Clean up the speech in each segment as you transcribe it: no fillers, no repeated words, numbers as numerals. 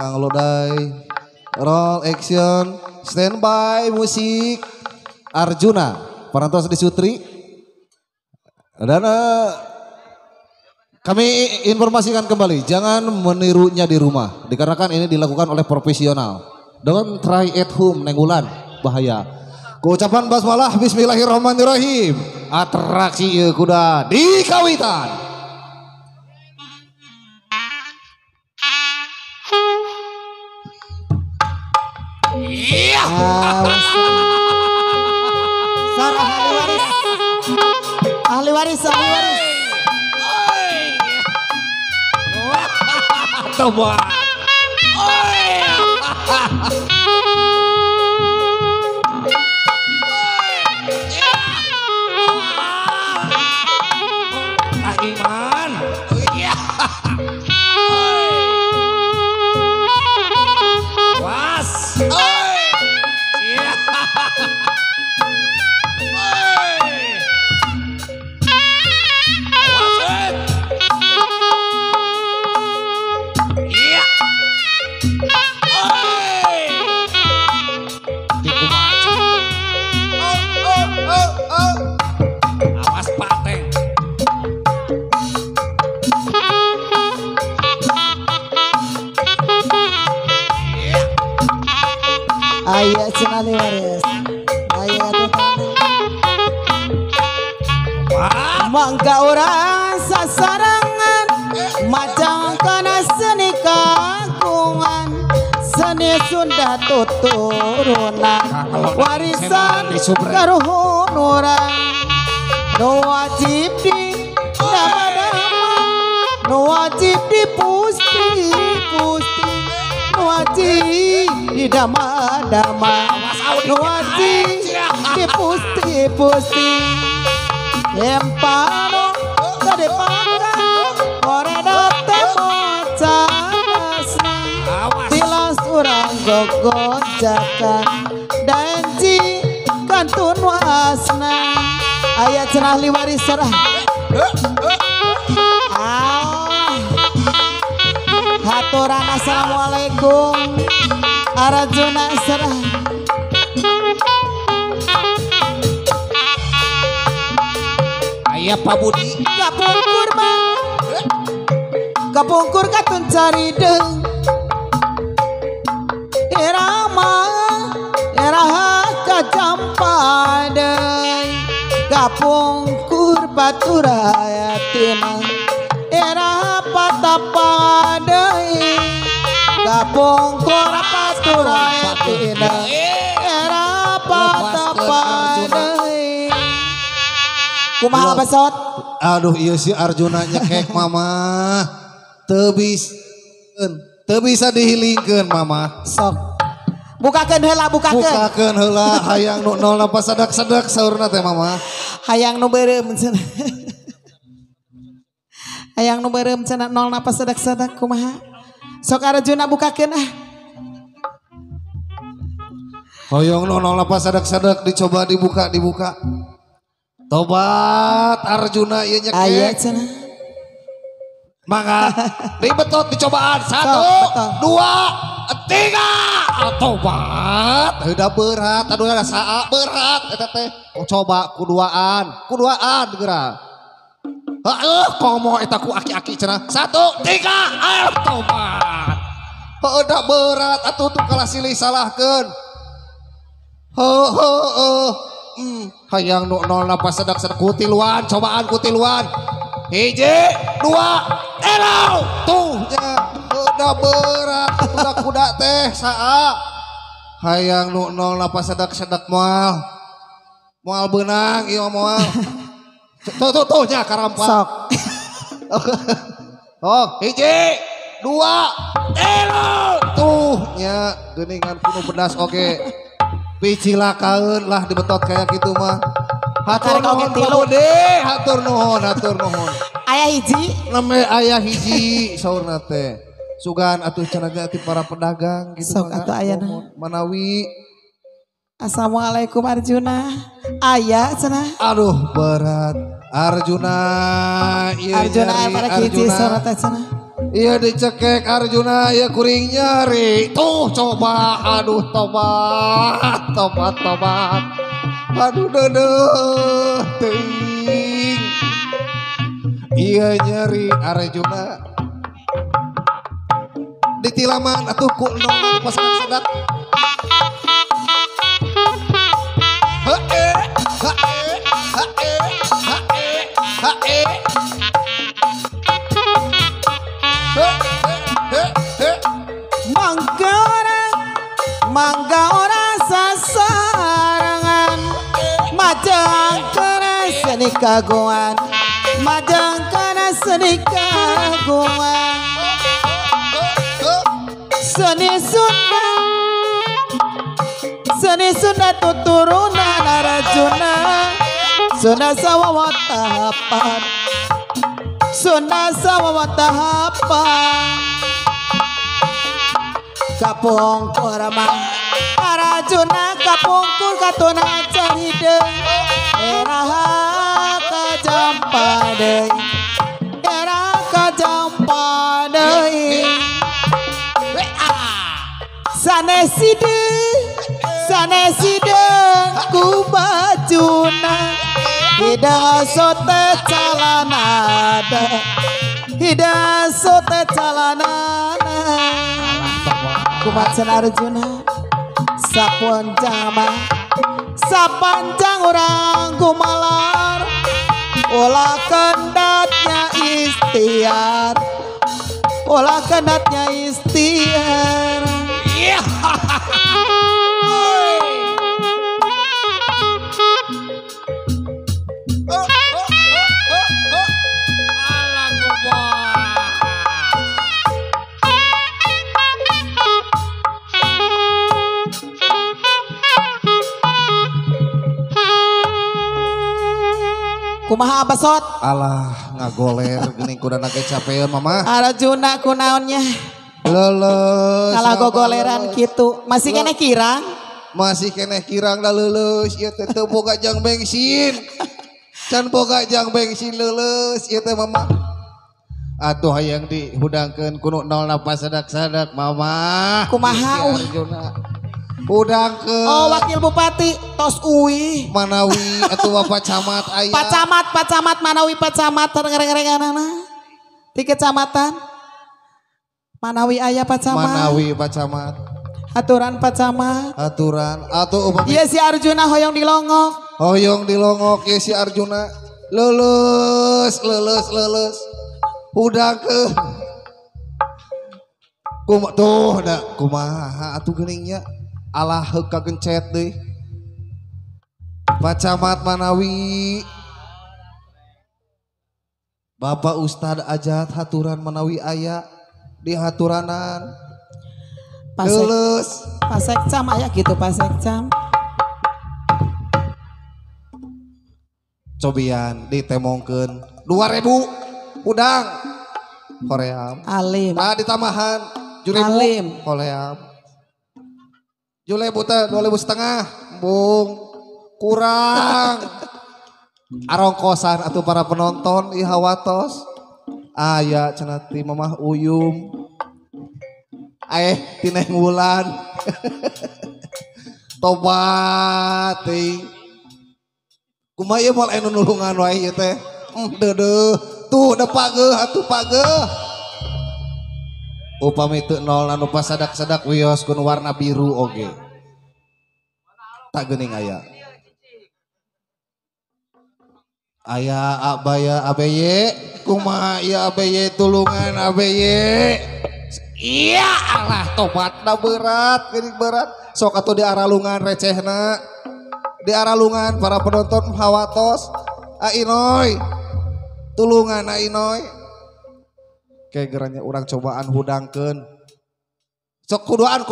Kang Lodai. Roll action. Standby musik. Arjuna. Parantos di Sutri. Dan kami informasikan kembali, jangan menirunya di rumah. Dikarenakan ini dilakukan oleh profesional. Don't try at home, Nenggulan, bahaya. Keucapan basmalah, bismillahirrahmanirrahim. Atraksi kuda di kawitan. Iya. Sarah ahli waris. Coba. Iman. Was. Awas pateng. Ayah cenah waris. Ayah mangga orang sasarangan macam kana seni kagungan seni Sunda tuturunan warisan karuhun orang no wajib di dama-dama no wajib di pusti no wajib di dama-dama no wajib di pusti Empano tadi panggang ora date mocasna tilas urang gogojakan danji kantun wasna aya cenah liwaris sarah haturan assalamualaikum Arjuna sarah Ayah Pak Budi kapungkur bang kapungkur katun cari deng irama iraha kajampadeng kapungkur baturayatina iraha patapadeng kapungkur baturayatina iraha patapadeng kumaha basot. Aduh iya si Arjuna nyekek mama. Teu bisa dihilingkeun mama. Sok. Bukakeun heula Bukakeun heula hayang nu nol napa sadak-sadak saurna teh mama. Hayang nu beureum cenah. Hayang nu beureum cenah nol napa sadak-sadak kumaha. Sok Arjuna bukakeun ah. Hoyong nu nol napa sadak-sadak dicoba dibuka. Tobat Arjuna ieu nyekek. Aya cenah. Mangga dibetot dicobaan 1 2 3 tobat. Heuda berat aduh ada saa berat eta teh. Coba kuduaan geura. Heuh komo eta ku aki-aki cenah. 1 3 ayo tobat. Heuda berat atuh tuh kalah silih salahkeun. Hayang nu nol napa sadak-sadak kutiluan cobaan kutiluan 1 2 elo tuh nya udah berat kuda teh saa hayang nu nol napa sadak-sadak moal benang ieu moal tuh nya karampa Sok. oh 1 2 elo tuh nya geuningan kuno bedas oge. Picilakaeun lah dibetot kayak gitu mah. Hatur nuhun Pak Budi, hatur nuhun. Aya hiji, Name aya hiji saurna teh. Sugan atuh cenah ti para pedagang gitu. Sok atuh ayana. Manawi. Assalamualaikum Arjuna. Aya cenah. Aduh berat. Arjuna. Arjuna aya para hiji saurna teh cenah. Iya dicekek Arjuna ya kuring nyari. Tuh coba aduh tobat. Aduh dedeh teuing. Iya nyari Arjuna. Ditilaman atuh ku nong pas sadat. Mangga ora sasarangan majang kena seni kagungan majang kena seni kagungan seni Sunda tuturunan Arjuna Sunda sawawa tahapan Sunda sawawa tahapan kapungkur mang Arjuna kapungkur katuna caride eraha kajampa deui saneside ku bajuna hidang sote calanada hidang sote calanana kumacan Arjuna sapanjang orang kumalar olah kendatnya istiar kumaha basot Alah ngagoler geuning kuda nage capeun mama. Arjuna kunaonnya Leuleus kalah gogoleran kitu masih kene kirang masih keneh kirang da leuleus ieu teh teu boga jang bensin. Can boga jang bensin leuleus ieu teh mama. Atuh hayang dihudangkeun kuno nolna pasadak-sadak mama. Kumaha Arjuna hudangkeun. Oh wakil bupati tos uwi Manawi atuh Bapak Camat aya. Pak Camat Manawi Pak Camat ngareng-ngarenganana di kecamatan Manawi aya Pak Camat Manawi Pak Camat aturan Pak Camat aturan atuh upami iya si Arjuna hoyong dilongok ya si Arjuna lulus hudangkeun tuh da kumaha atuh geuningnya alah heuk kagencet deui Pak Camat Manawi Bapak Ustad Ajat haturan Manawi aya di haturanan lulus Pasekcam aya gitu Pasekcam cobian ditemongkeun 2000 udang Koream alim nah ditambahan alim Koream Jule buta 2.500 bung kurang arongkosan atau para penonton ihawatos aya cenah ti Mamah Uyum tineh wulan tobat teuing kumaha ieu moal anu nulungan wae ieu teh deudeuh tuh da pageuh atuh pageuh upami teu nol anu pasadak-sadak wios kun warna biru oge tak geuning aya abaya ABY kumaha ieu ABY tulungan ABY iya alah tobatna berat geuning berat sok atuh diaralungan recehna diaralungan para penonton hawatos ainoy tulungan ainoy kayak geranya orang cobaan hudangkeun sok kuduan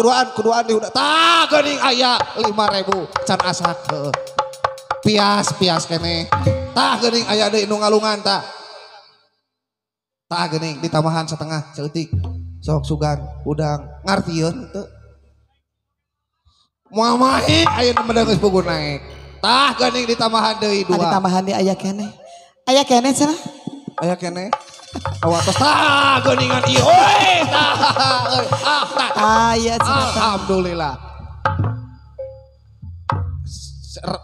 dihudang tah geuning aya 5.000 can asak pias kene tah geuning aya deui nu ngalungan tah geuning ditambahan setengah seutik sok sugan udang ngartieun teu moal mahi aya nu medang geus puguh naik tah geuning ditambahan deui 2 ditambahan di aya kene cenah aya kene Awatos tah geuningan ieu euy tah euy Aya cenah. alhamdulillah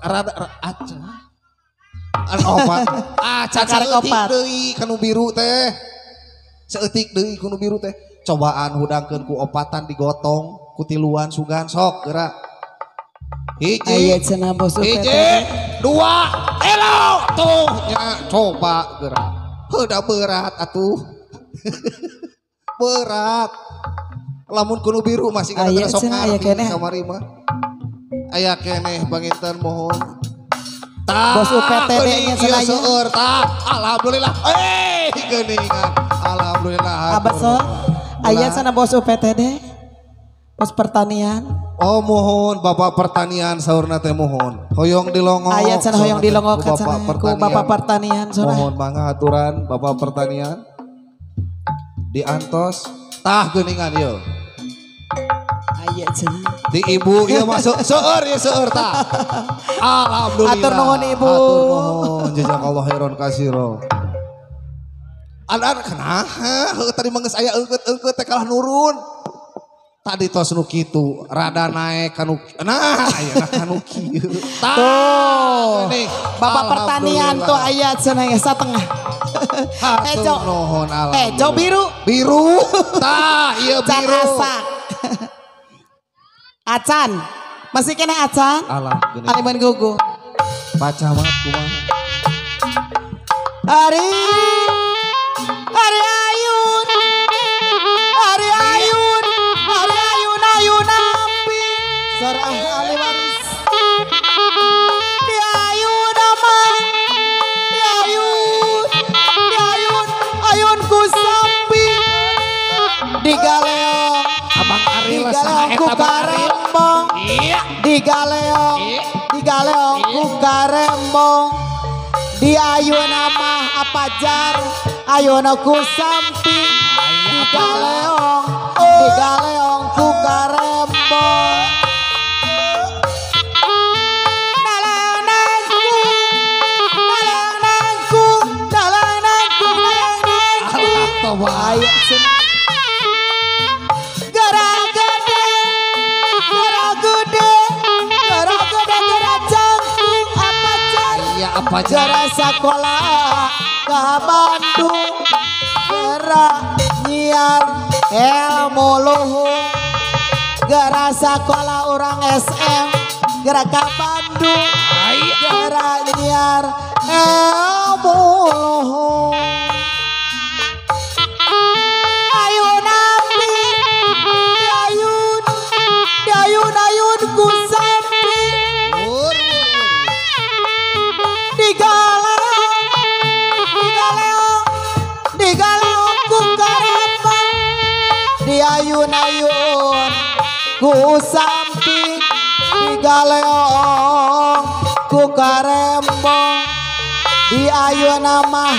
rada aca an opat aca Karek saeutik opat. deui kanu biru teh saeutik deui kanu biru teh cobaan hudangkeun ku opatan digotong ku tiluan sugan sok geura Aya hiji cenah bos hiji UPT. dua elo tuh nya coba geura heuda berat atuh berat lamun kuno biru masih kada Aya sok cenah, aya ngarti keneh. kamari mah aya keneh banginten mohon Bos UPT nya cenah aya. seueur tah alhamdulillah geuningan alhamdulillah Abah so, aya cenah bos UPTD. Bos pertanian. oh mohon bapak pertanian saurna teh mohon hoyong dilongok Aya cenah hoyong dilongok Bapak cenah ku pertanian. bapak pertanian sorah. Mohon mangga aturan bapak pertanian diantos tah geuningan yeuh Aya cenah. di ibu ieu masuk seueur ieu seueur tah alhamdulillah Atur nuhun, Ibu. atur nuhun jazakallahu khairan kasiro an kenaha heuh tadi mah geus aya eungkeut teh kalah nurun tadi tos nu kitu rada naek kanu nah ayeuna kanu kieu tah Tuh. geuning. Bapak pertanian tuh aya cenah ya satengah. Hatur Jo. nuhun Jo biru. biru tah ieu Can biru asak. Acan. Masih kena acan? alah geuning Aliman gugu. baca mah kumaha Hari ayun. Hari ayun. Hari ayun ayun api. Sarah ahli waris. Di ayun amang. Di ayun. Di ayun. Ayun ku sampi. Di galeong. Abang Di Aril saha galeong ku eta Bang Aril? karembong. Iya. Di galeong. Iya. Di galeong ku karembong. Di ayuna mah apa jar ayuna ku sampi di galeong ku karembong dalananku alah toba ayo gara gede gara jangkung apa jar iya apa aja Gara sekolah ke Bandung Gara nyiar ilmu luhur Gara sekolah orang SM Gara ke Bandung Gara nyiar ilmu luhur Ayun api Ayun ku sampi di galeong ku karembong di ayun-ayun ku sampi di galeong ku karembong di ayun mah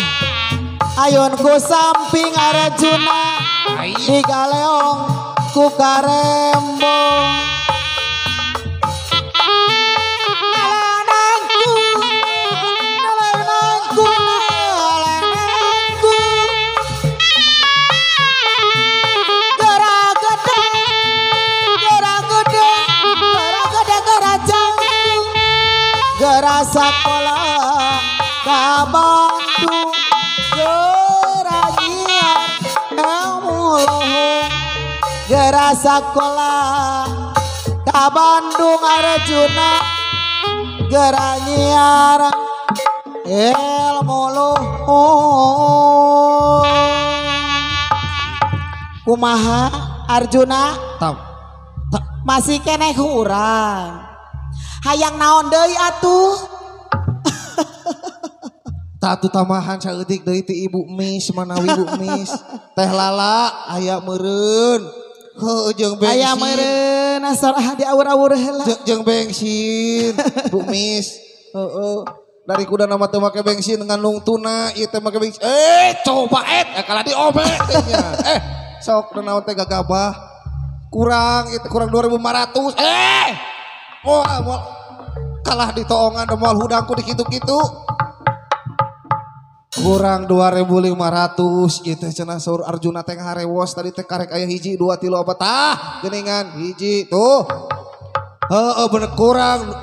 ayun ku samping arjuna di galeong ku karembong Gara sekolah ke Bandung Gara nyiar ilmu luhur Gara sekolah ke Bandung Arjuna Gara nyiar ilmu luhur Kumaha Arjuna tam masih keneh urang hayang naon deui atuh tatu tamahan saeutik deui ti ibu Mis manawi ibu Mis teh lala aya meureun heuh jeung bensin aya meureun asal di awur-awur heula jeung bensin bu Mis heeh dari kuda nama teu make bensin ngandung tuna ieu teh make bensin coba kalah diobe teh nya sok da naon teh gagabah kurang itu kurang 2.500 moal kalah di toongan da moal hudangku di kitu-kitu kurang 2.500 gitu cenah saur Arjuna teh harewos tadi teh karek aya hiji 2 3 apa tah geuningan hiji tuh heeh bener kurang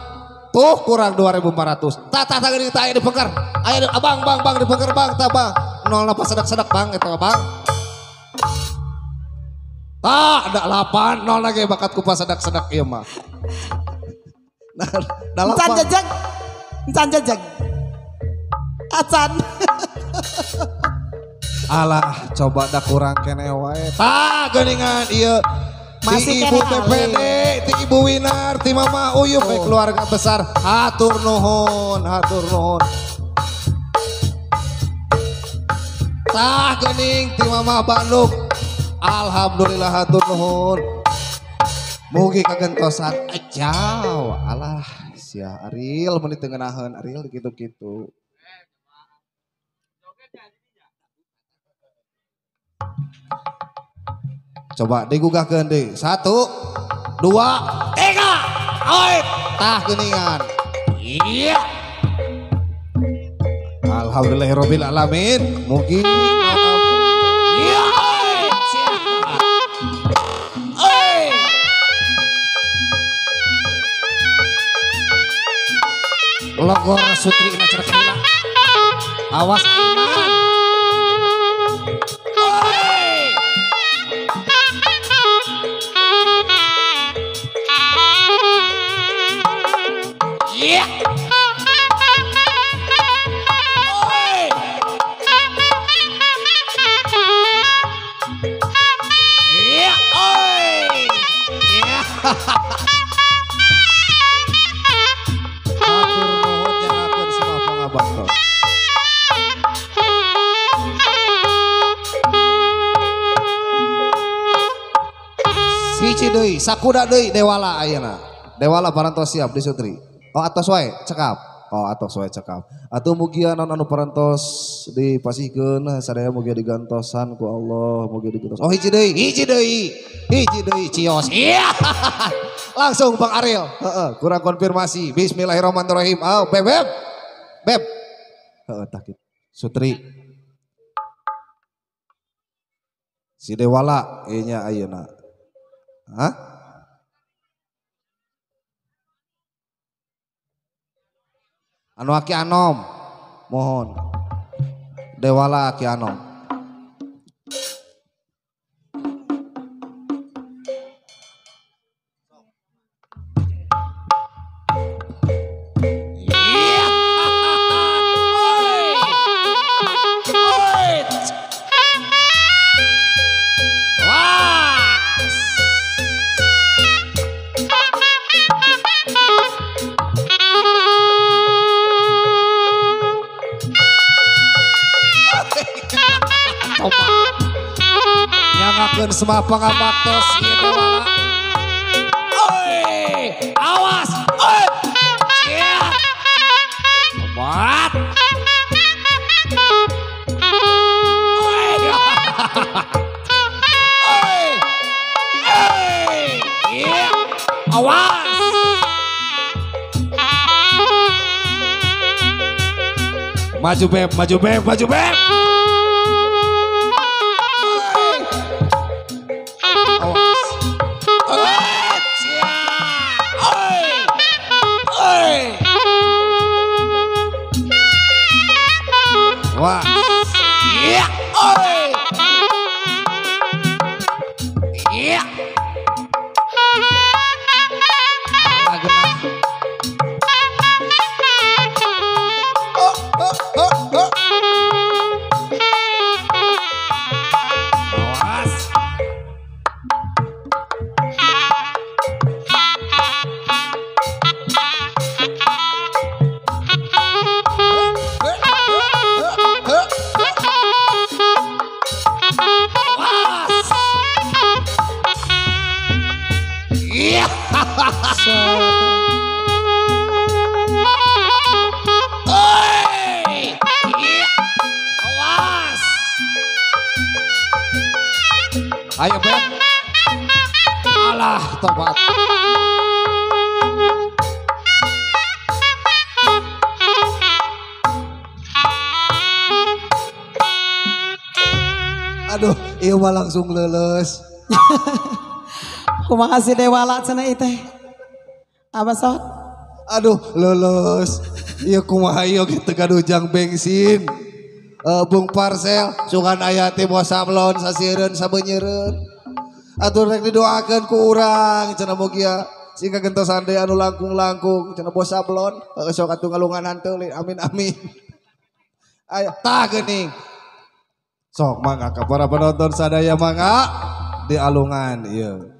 tuh kurang 2.400 tah geuning tah aya dipengker aya abang dipengker bang tah bang nolna pas sedak-sedak bang eta bang tah ada 8 nol lagi bakat ku pas sedak-sedak ieu mah nah Encan jajag acan alah coba dah kurang kene wae tah geuningan ieu masih ti ibu TPD ti ibu Winar ti mama Uyup keluarga besar hatur nuhun tah geuning ti mama Bandung alhamdulillah hatur nuhun mugi kagentosan ajaw alah sia Ariel meuni teu ngeunaheun Ariel kitu-kitu. Coba digugahkeun deui. 1 2 3 oit tah geuningan. Iya. Alhamdulillahirabbil alamin. Mugi Iya. Logor Sutri na cerek heula. Awas Iman. Iya. Iya. Iya. Hatur nuhun nyangakeun semua pangabakti. Hiji deui, sakuda deui Dewala ayeuna. Dewala parantos siap di Sutri. Oh atos wae cekap. Atuh mugia non anu parantos dipasihkeun sadaya mugia digantosan ku Allah, mugia digantos. Oh hiji deui cios. Iya. Langsung Bang Ariel. Heeh, kurang konfirmasi. Bismillahirrahmanirrahim. Oh, Beb. Heeh, tah kitu. Sutri. Si Dewala ieu nya ayeuna. Hah? Anu aki anom. Mohon. Dewala aki anom. Iya. Oi. Was. Coba Nyangakeun semua pangabaktos ieu Dewala. oi, awas, oi, siap, buat, oi, iya, awas, Maju Beb. oi, siap, oi, Wah, iya, oi, iya. ageuna. Awas. Awas. Iya. Oi. Iya. Awas. Ayo Beb. Alah, tobat. Aduh, iya mah langsung leles. Kumaha si Dewala cenah ieu teh? Apa sot? Aduh, leles. Iya kumaha ieu gitu kadujang bensin. Bung Parcel, sugan aya teh bos sablon sasiereun sabeunyereun. Atur rek didoakeun ku urang cenah mugia sehingga gentosan deui anu langkung-langkung cenah bos sablon. Sok atuh ngalunganan teuing. Amin amin. Aya tah geuning. Sok mangga ka para penonton sadaya mangga di alungan ieu.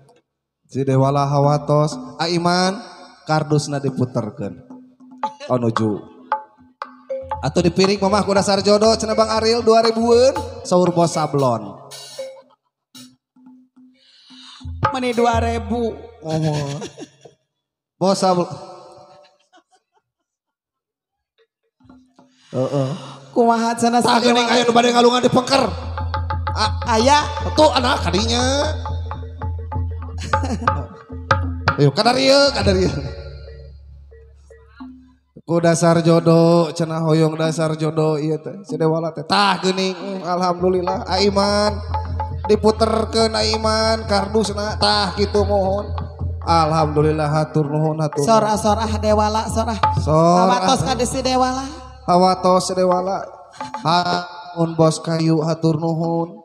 Si Dewala hawatos Aiman kardusna diputerkeun. Nuju. Atau dipiring mamah ku dasar jodoh cenah Bang Ariel 2000-eun saur bos sablon. Meni 2000. Bos sablon. Kumaha cenah si Tah geuning aya nu bade ngalungan di pengker. Aya Tuh anak kadinya. Ayo kadar ieu. Ku dasar jodoh cenah hoyong dasar jodoh ieu teh si Dewala teh. Tah geuning alhamdulillah Aiman diputerkeun Aiman kardusna tah kitu mohon. Alhamdulillah hatur nuhun hatur. Sorah Dewala sorah. Hawatos ka si Dewala. Hawatos si Dewala. Haun bos kayu hatur nuhun.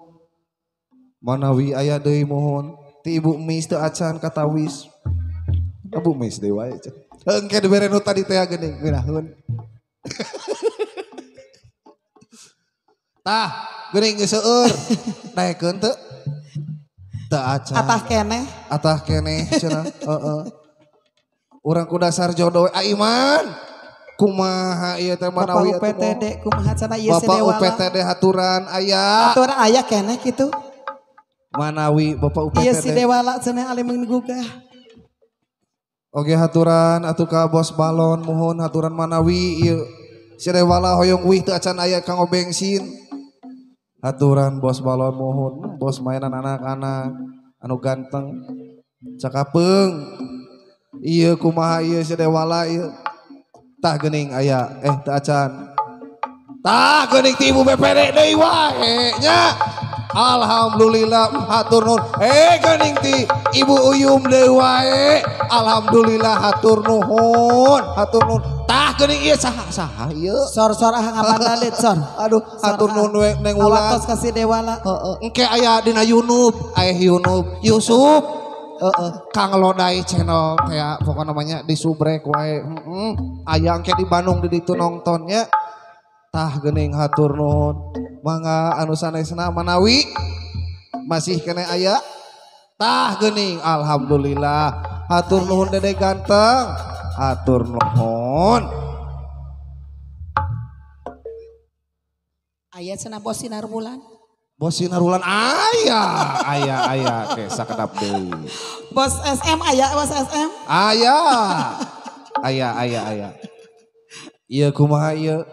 Manawi aya deui mohon ti Ibu Mis teu acan katawis. Ibu Mis deui wae cenah. Engke dibere nu tadi teh geuning geunahun. Tah geuning geus seueur. Naekeun teu? Teu acan. Atah keneh cenah. Urang ku dasar jodoh Aiman. Kumaha ieu teh manawi Bapak UPTD kumaha cenah ieu si Bapak Dewala. UPTD haturan aya. Aturan aya keneh kitu. Manawi Bapak UPTD. Ieu si Dewala cenah ali menggugah. Oke haturan atuh ka bos balon mohon haturan manawi ieu si Dewala hoyong wih teu acan aya kanggo bensin. Haturan bos balon mohon bos mainan anak-anak anu ganteng cakapeung. Ieu kumaha ieu si Dewala ieu. Tah geuning aya teu acan. Tah geuning ti Ibu BPD deui wae nya. Alhamdulillah hatur nuhun. Geuning ti Ibu Uyum deui wae. Alhamdulillah hatur nuhun. Tah geuning ieu saha ieu? Sor ngapandalit sor. Aduh hatur nuhun we Neng Wulan. Hawatos ka si Dewala. Engke aya dina Yusuf. Kang Lodai channel kayak pokoknya namanya di subrek wae. Aya engke di Bandung di ditu nongtonnya. Tah geuning hatur nuhun. Mangga anu sanesna manawi masih kena aya. Tah geuning alhamdulillah. Hatur nuhun Dede ganteng. Hatur nuhun. Aya cenah bos sinar bulan. Bos sinar bulan aya ke sakedap deui. Bos SM aya bos SM. Aya. Ieu kumaha ieu?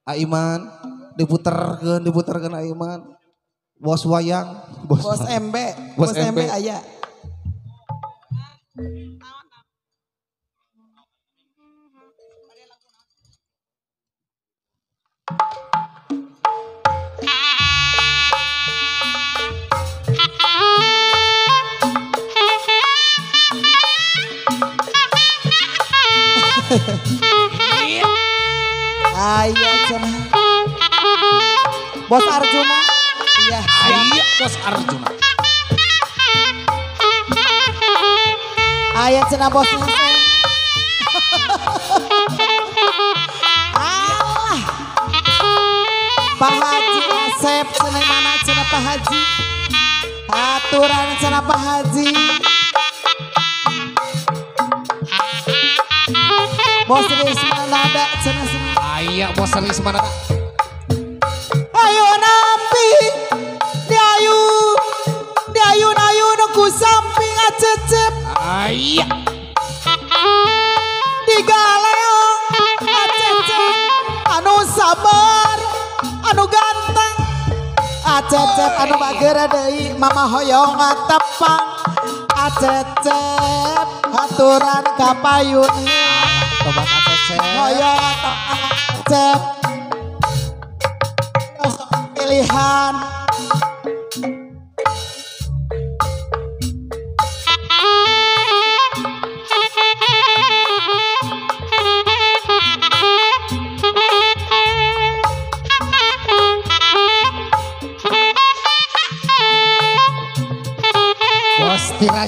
Aiman diputerkeun Aiman. Bos wayang, bos MB aya. Aya cenah. Bos Arjuna. Iya, Bos Arjuna. Aya cenah bos Asep. Allah. Pak Haji Asep cenah mana cenah Pak Haji. Aturan cenah Pak Haji. Bos Risma nada cenah cenah. Aya bos Risma nada. Ayo nampi diayu ku samping acecep. Aya. Digaleo acecep anu sabar anu ganteng. Acecep anu bagera deui mama hoyong tepang. Acecep haturan ka payun. Tobat acecep. Hoyong acecep. Pilihan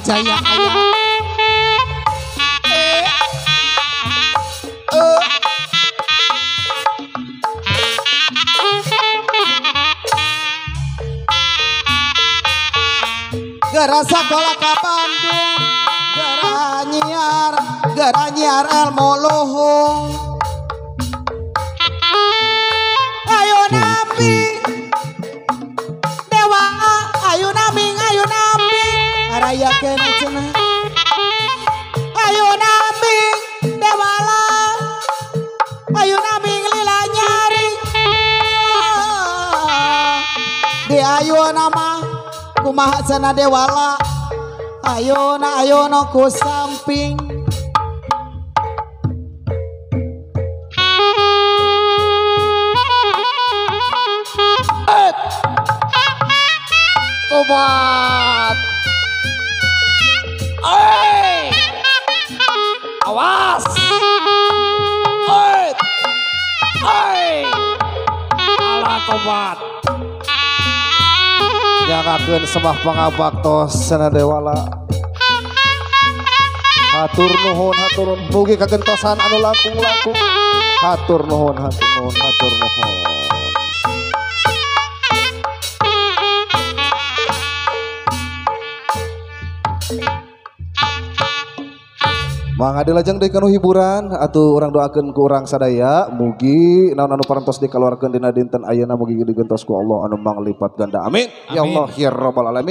Wijaya aya. Gara sekolah ka Bandung, gara nyiar ilmu luhung. Ayo nabi, dewa, ayo nabi, araya kena cenah. Ayo nabi, dewa lah, ayo nabi lila nyari. Di ayo nama kumaha cenah dewala, ayo na ku samping. Tobat. Awas. Alah tobat. Nyanggakeun semah pangabaktos cenah dewala. Hatur nuhun mugi kagentosan anu langkung-langkung. Hatur nuhun. Mangga dilajeng deui kanu hiburan atuh urang doakeun ku urang sadaya mugi naon anu parantos dikeluarkeun dina dinten ayeuna mugi digentos ku Allah anu manglipat ganda amin. Ya Allah ya rabbal alamin.